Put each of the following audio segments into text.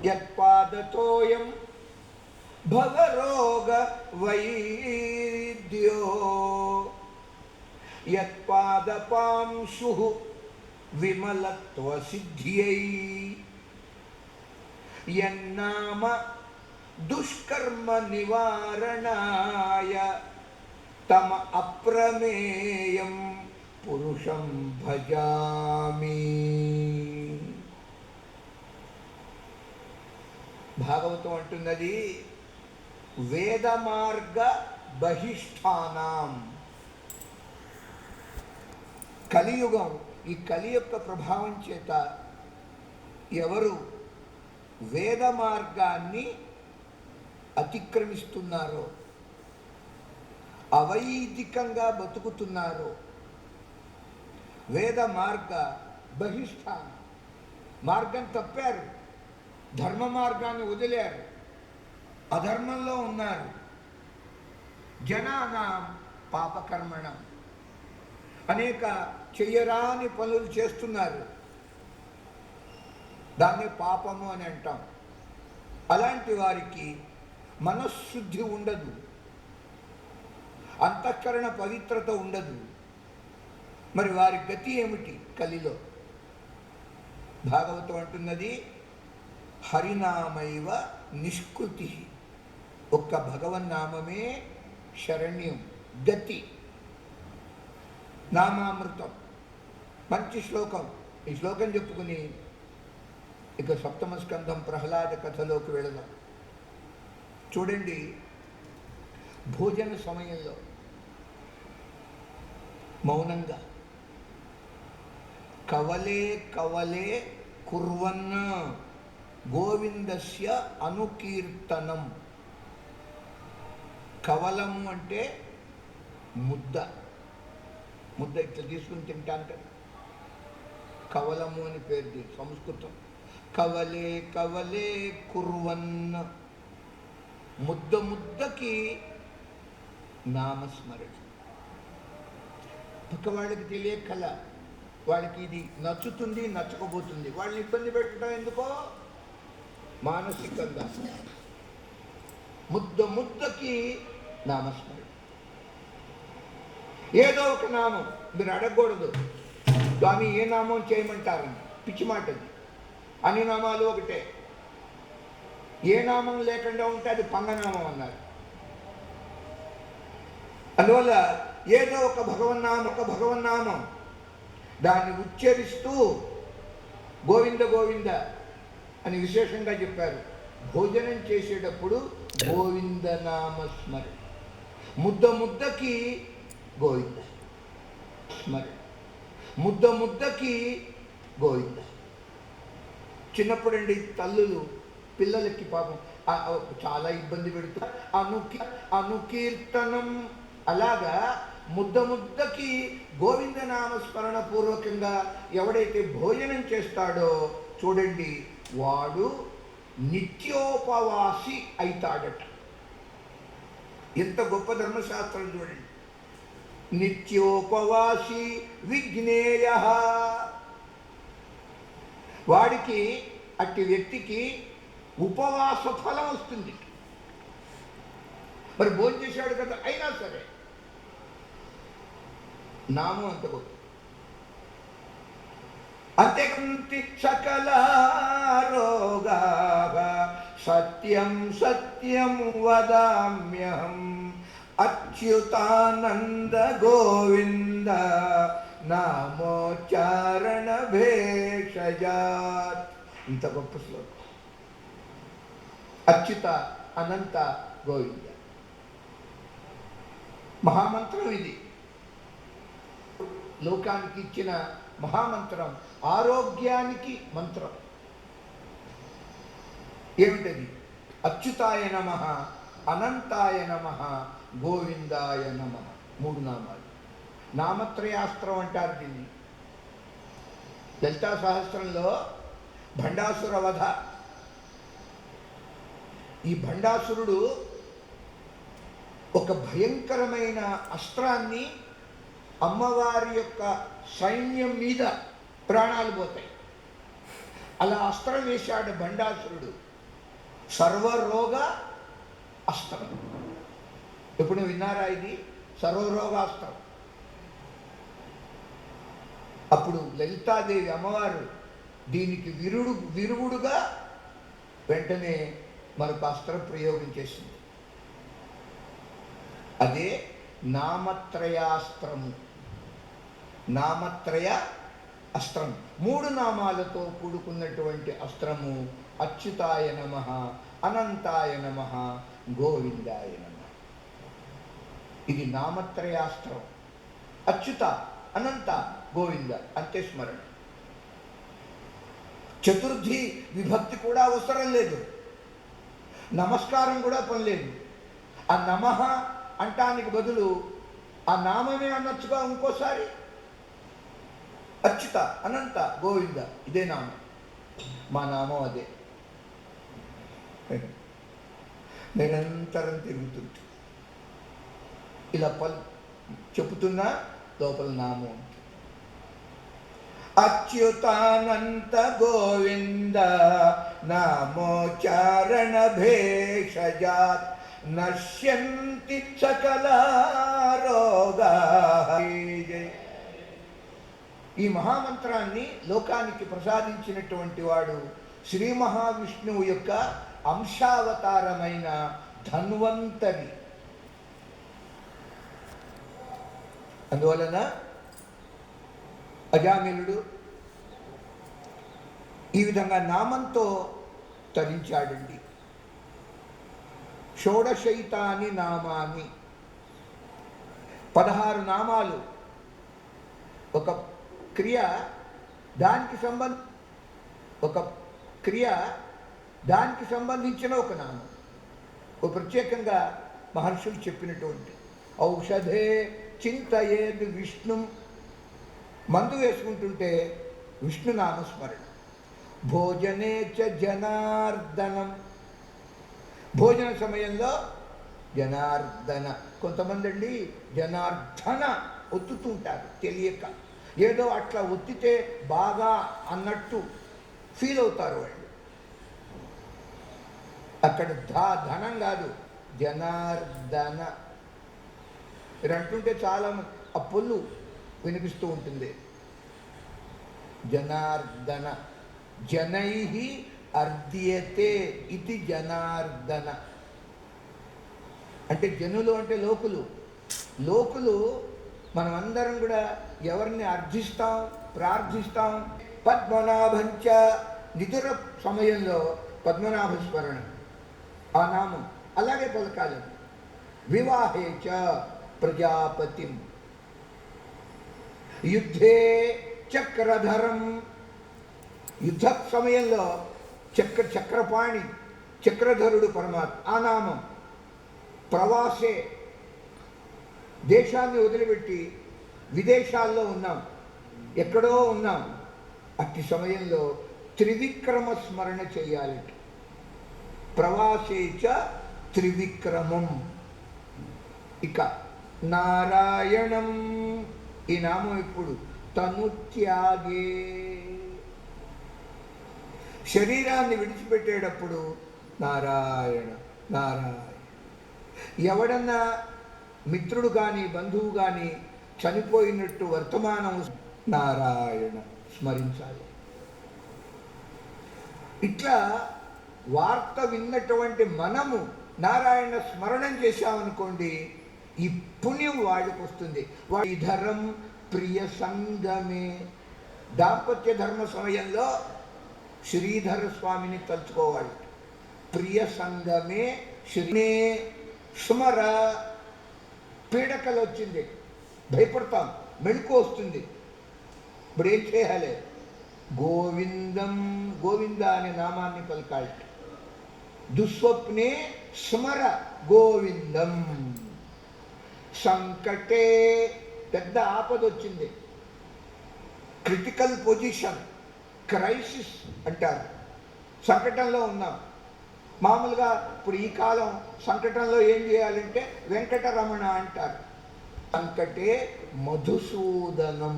యత్పాదతోయం భవరోగ వైద్యో యత్పాదపాంశు విమలత్వ సిద్ధ్యై యన్నామ దుష్కర్మ నివారణాయ తమ అప్రమేయం పురుషం భజామి. భాగవతం అంటున్నది వేద మార్గ బహిష్ఠానాం. కలియుగం, ఈ కలి యొక్క ప్రభావం చేత ఎవరు వేద మార్గాన్ని అతిక్రమిస్తున్నారో, అవైదికంగా బతుకుతున్నారో, వేద మార్గ బహిష్ఠానం, మార్గం తప్పారు, ధర్మ మార్గాన్ని వదిలారు, అధర్మంలో ఉన్నారు. జనానాం పాపకర్మణం, అనేక చెయ్యరాని పనులు చేస్తున్నారు, దాన్ని పాపము అని అంటాం. అలాంటి వారికి మనశ్శుద్ధి ఉండదు, అంతఃకరణ పవిత్రత ఉండదు. మరి వారి గతి ఏమిటి కలిలో? భాగవతం అంటున్నది హరినామైవ నిష్కృతి. ఒక్క భగవన్నామమే శరణ్యం, గతి, నామామృతం. మంచి శ్లోకం. ఈ శ్లోకం చెప్పుకుని ఇక సప్తమ స్కంధం ప్రహ్లాద కథలోకి వెళదాం. చూడండి, భోజన సమయంలో మౌనంగా కవలే కవలే కుర్వన్న గోవిందస్య అనుకీర్తనం. కవలము అంటే ముద్ద, ముద్ద ఇట్లా తీసుకుని తింటాను కదా, కవలము అని పేరు దీని సంస్కృతం. కవలే కవలే కుర్వన్న, ముద్ద ముద్దకి నామస్మరణ. పక్క వాళ్ళకి తెలియ కల, వాళ్ళకి ఇది నచ్చుతుంది నచ్చకపోతుంది, వాళ్ళని ఇబ్బంది పెట్టడం ఎందుకో మానసికంగా. ముద్ద ముద్దకి నామస్మరణ. ఏదో ఒక నామం మీరు అడగకూడదు, స్వామి ఏ నామం చేయమంటారని, పిచ్చి మాటది. అన్ని నామాలు ఒకటే. ఏ నామం లేకుండా ఉంటే అది పంగనామం అన్నారు. అందువల్ల ఏదో ఒక భగవన్నామం దాన్ని ఉచ్చరిస్తూ గోవింద గోవింద అని విశేషంగా చెప్పారు. భోజనం చేసేటప్పుడు గోవిందనామస్మరణ, ముద్ద ముద్దకి గోవింద స్మరణ, ముద్ద ముద్దకి గోవింద. చిన్నప్పుడండి తల్లులు పిల్లలకి పాపం చాలా ఇబ్బంది పెడుతుంది, అనుకీర్తనం. అలాగా ముద్ద ముద్దకి గోవిందనామస్మరణ పూర్వకంగా ఎవడైతే భోజనం చేస్తాడో చూడండి, వాడు నిత్యోపవాసి అవుతాడట. ఎంత గొప్ప ధర్మశాస్త్రం చూడండి. నిత్యోపవాసి విఘ్నేయ. వాడికి, అట్టి వ్యక్తికి ఉపవాస ఫలం వస్తుంది. మరి భోజనం చేశాడు కదా, అయినా సరే నామం అంత గొప్ప. అంతేకంతి సకల రోగా సత్యం సత్యం వదామ్యహం అచ్యుతానంద గోవింద నామోచ్చారణ భేషజాత్. ఇంత గొప్ప శ్లోకం. అచ్యుత అనంత గోవింద మహామంత్రం ఇది. లోకానికి ఇచ్చిన మహామంత్రం, ఆరోగ్యానికి మంత్రం. ఏమిటది? అచ్యుతాయ నమః, అనంతాయ నమః, గోవిందాయ నమః. 3 నామాలు. నామత్రయాస్త్రం అంటారు దీన్ని. లలితా సహస్రంలో భండాసుర వధ. ఈ భండాసురుడు ఒక భయంకరమైన అస్త్రాన్ని అమ్మవారి యొక్క సైన్యం మీద ప్రాణాలు పోతాయి. అలా అస్త్రం వేశాడు భండాసురుడు. సర్వరోగ అస్త్రం. ఎప్పుడు విన్నారా ఇది? సర్వరోగాస్త్రం. అప్పుడు లలితాదేవి అమ్మవారు దీనికి విరుగుడుగా వెంటనే మరొక అస్త్రం ప్రయోగం చేసింది. అదే నామత్రయాస్త్రము. నామత్రయ అస్త్రం, 3 నామాలతో కూడుకున్నటువంటి అస్త్రము. అచ్యుతాయ నమః, అనంతాయ నమః, గోవిందాయ నమః. ఇది నామత్రయాస్త్రం. అచ్యుత, అనంత, గోవింద అంతే స్మరణ. చతుర్థి విభక్తి కూడా అవసరం లేదు, నమస్కారం కూడా పని లేదు. ఆ నమః అంటానికి బదులు ఆ నామమే అనొచ్చుగా ఇంకోసారి. అచ్యుత, అనంత, గోవింద, ఇదే నామం. మా నామం అదే. నిరంతరం తిరుగుతుంది. ఇలా చెప్పుతున్నా లోపల నామం. అచ్యుతానంత గోవింద నామోచారణ భేషజాత్ నశ్యంతి సకల రోగా. ఈ మహామంత్రాన్ని లోకానికి ప్రసాదించినటువంటి వాడు శ్రీ మహావిష్ణువు యొక్క అంశావతారమైన ధన్వంతరి. అందువలన అజామిలుడు ఈ విధంగా నామంతో తరించాడండి. షోడశైతాని నామాని, 16 నామాలు. ఒక క్రియ దానికి సంబంధించిన ఒక నామం. ఒక ప్రత్యేకంగా మహర్షులు చెప్పినటువంటి ఔషధే చింతయేద్ విష్ణు. మందు వేసుకుంటుంటే విష్ణు నామస్మరణ. భోజనే చ జనార్దనం, భోజన సమయంలో జనార్దన. కొంతమంది అండి జనార్దన ఒత్తుతుంటారు తెలియక. ఏదో అట్లా ఒత్తితే బాగా అన్నట్టు ఫీల్ అవుతారు వాళ్ళు. అక్కడ ధనం కాదు, జనార్దన. మీరు అంటుంటే చాలా ఆ పొల్లు వినిపిస్తూ ఉంటుంది. జనార్దన, జనైః అర్ధ్యతే ఇది జనార్దన. అంటే జనులు అంటే లోకులు మనమందరం కూడా ఎవరిని అర్థిస్తాం, ప్రార్థిస్తాం? పద్మనాభంచ. నిదుర సమయంలో పద్మనాభ స్మరణ, ఆ నామం అలాగే పలకాలి. వివాహే చ ప్రజాపతిం, యుద్ధే చక్రధరం. యుద్ధ సమయంలో చక్రపాణి, చక్రధరుడు పరమాత్మ, ఆ నామం. ప్రవాసే, దేశాన్ని వదిలిపెట్టి విదేశాల్లో ఉన్నాం, ఎక్కడో ఉన్నాం, అట్టి సమయంలో త్రివిక్రమ స్మరణ చేయాలి. ప్రవాసే చ త్రివిక్రమం. ఇక నారాయణం, ఈ నామం ఇప్పుడు తనుత్యాగే. శరీరాన్ని విడిచిపెట్టేటప్పుడు నారాయణ నారాయణ. ఎవడన్నా మిత్రుడు కానీ బంధువు కానీ చనిపోయినట్టు వర్తమానం నారాయణ స్మరించాలి. ఇట్లా వార్త విన్నటువంటి మనము నారాయణ స్మరణం చేశామనుకోండి, ఈ పుణ్యం వాడికి వస్తుంది. ధరం ప్రియ సంగమే. దాంపత్య ధర్మ సమయంలో శ్రీధర స్వామిని తలుచుకోవాలి. ప్రియ సంగమే శ్రీ స్మర. పీడకలు వచ్చింది, భయపడతాం, మెళుకు వస్తుంది, ఇప్పుడు ఏం చేయాలి? గోవిందం, గోవింద అనే నామాన్ని పలకాలి. దుస్వప్నే స్మర గోవిందం. సంకటే, పెద్ద ఆపద వచ్చింది, క్రిటికల్ పొజిషన్, క్రైసిస్ అంటారు. సంకటంలో ఉన్నాం. మామూలుగా ఇప్పుడు ఈ కాలం సంకటంలో ఏం చేయాలంటే వెంకటరమణ అంటారు. సంకటే మధుసూదనం.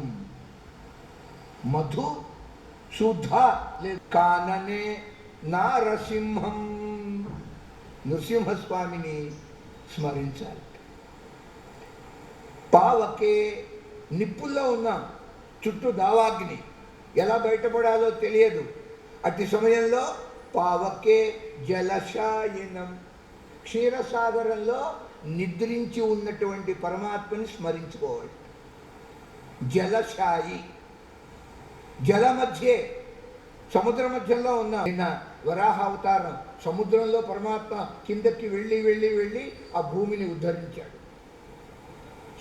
మధు సుధ లేదు. కాననే నారసింహం. నృసింహస్వామిని స్మరించాలి. పావకే, నిప్పుల్లో ఉన్నాం, చుట్టూ దావాగ్ని, ఎలా బయటపడాలో తెలియదు. అట్టి సమయంలో పావకే జలశాయనం, క్షీరసాగరంలో నిద్రించి ఉన్నటువంటి పరమాత్మని స్మరించుకోవాలి. జలశాయి, జల మధ్యే, సముద్ర మధ్యంలో ఉన్న నిన్న వరాహ అవతారం, సముద్రంలో పరమాత్మ కిందకి వెళ్ళి వెళ్ళి వెళ్ళి ఆ భూమిని ఉద్ధరించాడు.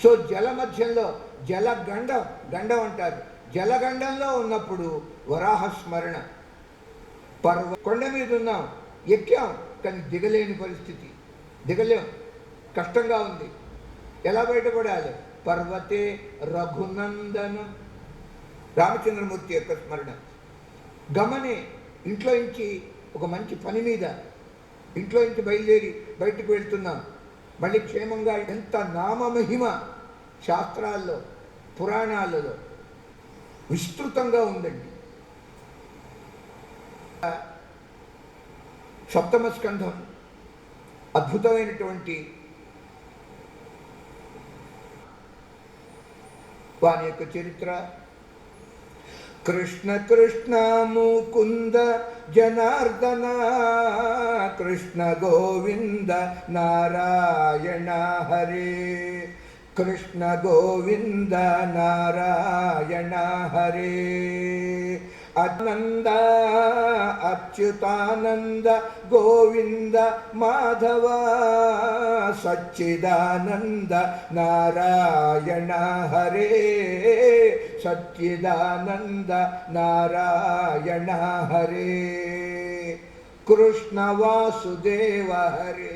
సో జల మధ్యంలో, జలగండం, గండం అంటారు, జలగండంలో ఉన్నప్పుడు వరాహ స్మరణ. కొండ మీద ఉన్నాం, ఎక్కాం, కానీ దిగలేని పరిస్థితి, దిగలేం, కష్టంగా ఉంది. ఎలా బయటపడాలి? పర్వతే రఘునందనం, రామచంద్రమూర్తి యొక్క స్మరణ. గమనే, ఇంట్లో నుంచి ఒక మంచి పని మీద ఇంట్లో నుంచి బయలుదేరి బయటకు వెళ్తున్నాం, మళ్ళీ క్షేమంగా. ఎంత నామమహిమ శాస్త్రాల్లో పురాణాలలో విస్తృతంగా ఉందండి. సప్తమ స్కంధం అద్భుతమైనటువంటి వాని యొక్క చరిత్ర. కృష్ణ కృష్ణ ముకుంద జనార్దన, కృష్ణ గోవింద నారాయణ హరే, కృష్ణ గోవింద నారాయణ హరే. ఆనంద అచ్యుతానంద గోవింద మాధవ, సచ్చిదానంద నారాయణ హరే, సచ్చిదానంద నారాయణ హరే. కృష్ణ వాసుదేవ హరే,